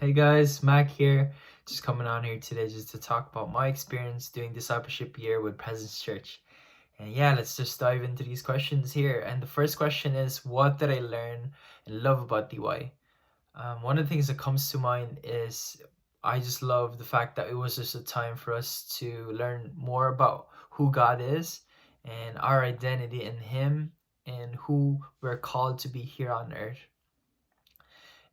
Hey guys, Mac here. Just coming on here today just to talk about my experience doing Discipleship Year with Presence Church. And yeah, let's just dive into these questions here. And the first question is, what did I learn and love about DY? One of the things that comes to mind is I just love the fact that it was just a time for us to learn more about who God is and our identity in Him and who we're called to be here on earth.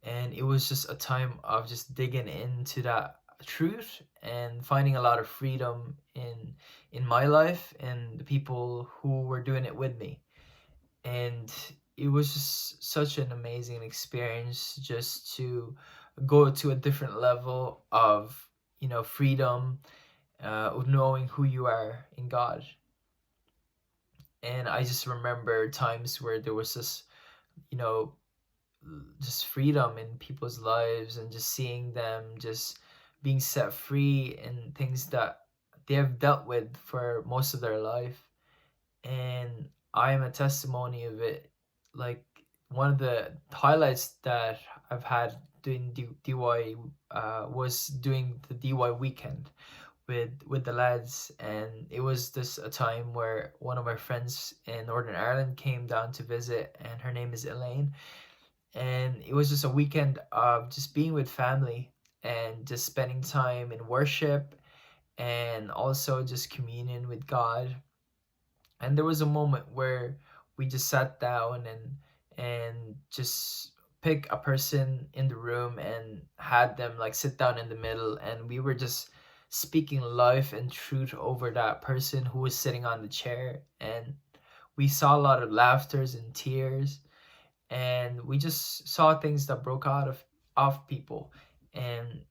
And it was just a time of just digging into that truth and finding a lot of freedom in my life and the people who were doing it with me. And it was just such an amazing experience just to go to a different level of freedom, of knowing who you are in God. And I just remember times where there was this you know just freedom in people's lives and just seeing them just being set free in things that they have dealt with for most of their life. And I am a testimony of it. Like, one of the highlights that I've had doing DY was doing the DY weekend with the lads, and it was this a time where one of my friends in Northern Ireland came down to visit, and her name is Elaine. And it was just a weekend of just being with family and just spending time in worship and also just communion with God. And there was a moment where we just sat down and just pick a person in the room and had them like sit down in the middle, and we were just speaking life and truth over that person who was sitting on the chair. And we saw a lot of laughters and tears, and we just saw things that broke out of people. And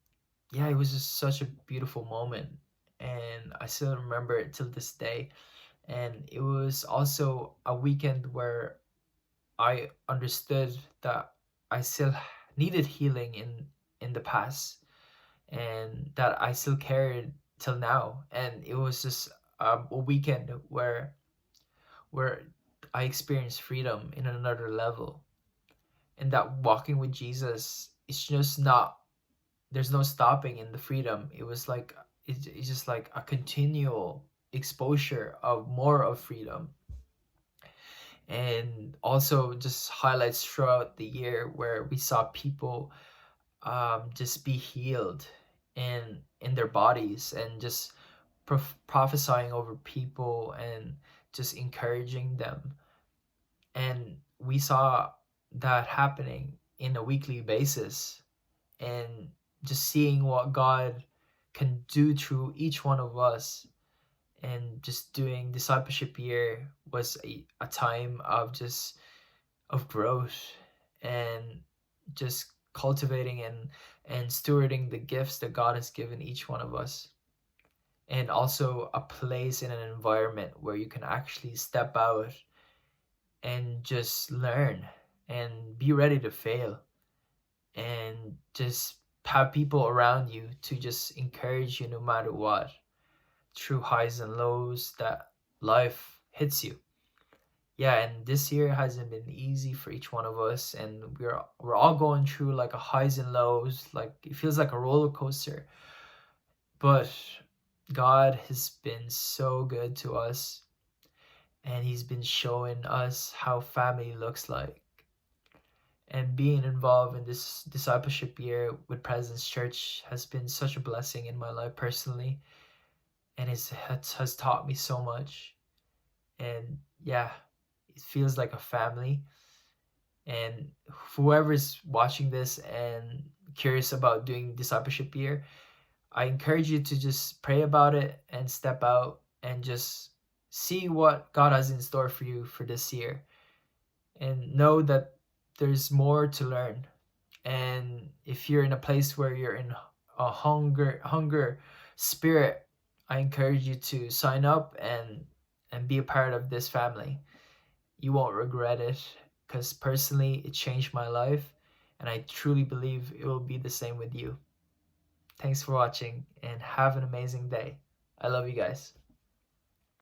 yeah, it was just such a beautiful moment, and I still remember it till this day. And it was also a weekend where I understood that I still needed healing in the past, and that I still carried till now. And it was just a weekend where I experienced freedom in another level, and that walking with Jesus, it's just not, there's no stopping in the freedom. It was like it's just like a continual exposure of more of freedom. And also just highlights throughout the year where we saw people just be healed in their bodies, and just prophesying over people and just encouraging them. And we saw that happening in a weekly basis, and just seeing what God can do through each one of us. And just doing Discipleship Year was a time of just of growth, and just cultivating and stewarding the gifts that God has given each one of us. And also a place in an environment where you can actually step out and just learn and be ready to fail, and just have people around you to just encourage you no matter what, through highs and lows that life hits you. Yeah, and this year hasn't been easy for each one of us, and we're all going through like a highs and lows, like it feels like a roller coaster. But God has been so good to us, and He's been showing us how family looks like. And being involved in this Discipleship Year with Presence Church has been such a blessing in my life personally, and has taught me so much. And yeah, it feels like a family. And whoever's watching this and curious about doing Discipleship Year, I encourage you to just pray about it and step out and just see what God has in store for you for this year. And know that there's more to learn. And if you're in a place where you're in a hunger spirit, I encourage you to sign up and be a part of this family. You won't regret it, because personally it changed my life, and I truly believe it will be the same with you. Thanks for watching, and have an amazing day. I love you guys.